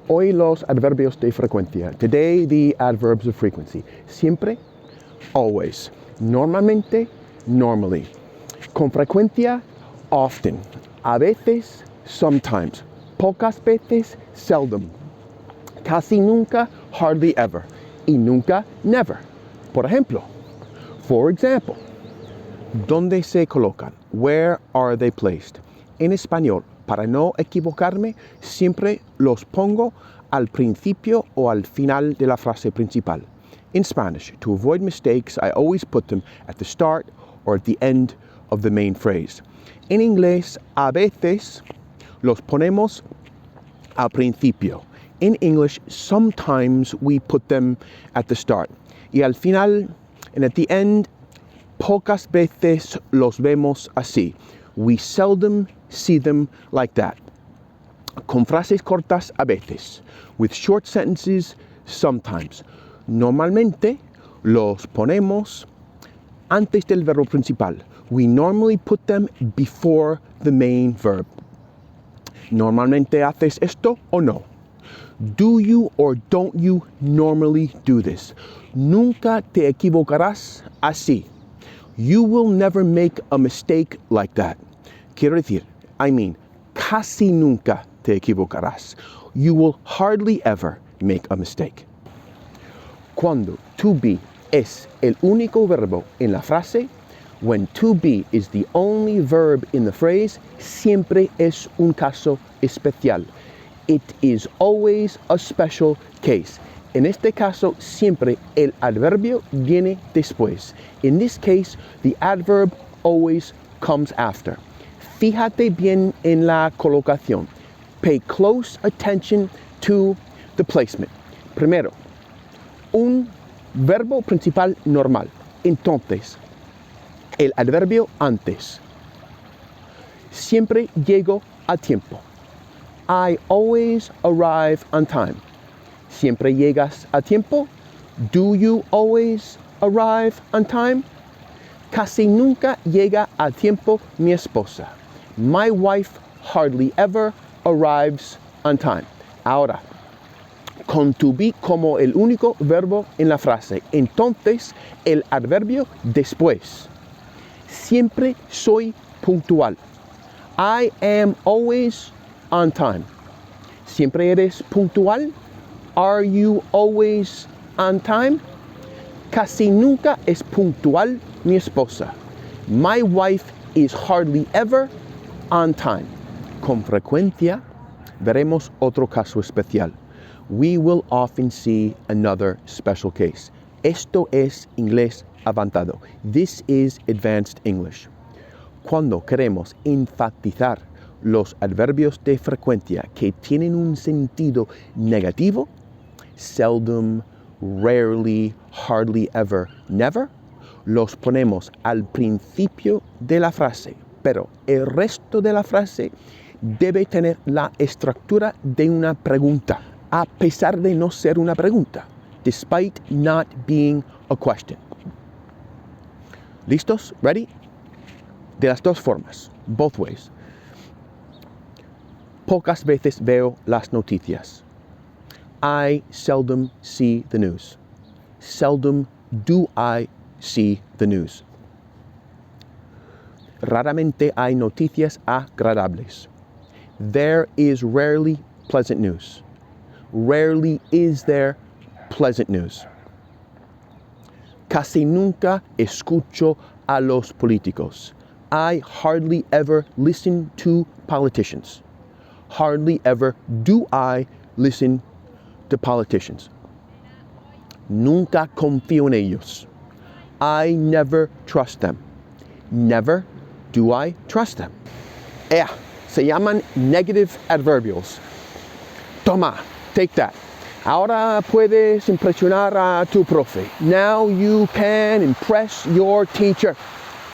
Hoy los adverbios de frecuencia. Today the adverbs of frequency. Siempre, always. Normalmente, normally. Con frecuencia, often. A veces, sometimes. Pocas veces, seldom. Casi nunca, hardly ever. Y nunca, never. Por ejemplo, for example, ¿dónde se colocan? Where are they placed? En español, para no equivocarme, siempre los pongo al principio o al final de la frase principal. In Spanish, to avoid mistakes, I always put them at the start or at the end of the main phrase. En inglés, a veces los ponemos al principio. In English, sometimes we put them at the start. Y al final, and at the end, pocas veces los vemos así. We seldom see them like that. Con frases cortas a veces. With short sentences, sometimes. Normalmente los ponemos antes del verbo principal. We normally put them before the main verb. ¿Normalmente haces esto o no? Do you or don't you normally do this? Nunca te equivocarás así. You will never make a mistake like that. Quiero decir, casi nunca te equivocarás. You will hardly ever make a mistake. Cuando to be es el único verbo en la frase, when to be is the only verb in the phrase, siempre es un caso especial. It is always a special case. En este caso, siempre el adverbio viene después. In this case, the adverb always comes after. Fíjate bien en la colocación. Pay close attention to the placement. Primero, un verbo principal normal. Entonces, el adverbio antes. Siempre llego a tiempo. I always arrive on time. ¿Siempre llegas a tiempo? Do you always arrive on time? Casi nunca llega a tiempo mi esposa. My wife hardly ever arrives on time. Ahora, con to be como el único verbo en la frase. Entonces, el adverbio después. Siempre soy puntual. I am always on time. ¿Siempre eres puntual? Are you always on time? Casi nunca es puntual mi esposa. My wife is hardly ever on time. Con frecuencia veremos otro caso especial. We will often see another special case. Esto es inglés avanzado. This is advanced English. Cuando queremos enfatizar los adverbios de frecuencia que tienen un sentido negativo, seldom, rarely, hardly ever, never, los ponemos al principio de la frase, pero el resto de la frase debe tener la estructura de una pregunta, a pesar de no ser una pregunta, despite not being a question. ¿Listos? Ready? De las dos formas, both ways. Pocas veces veo las noticias. I seldom see the news. Seldom do I see the news. Raramente hay noticias agradables. There is rarely pleasant news. Rarely is there pleasant news. Casi nunca escucho a los políticos. I hardly ever listen to politicians. Hardly ever do I listen to politicians. Nunca confío en ellos. I never trust them. Never do I trust them. Se llaman negative adverbials. Toma, take that. Ahora puedes impresionar a tu profe. Now you can impress your teacher.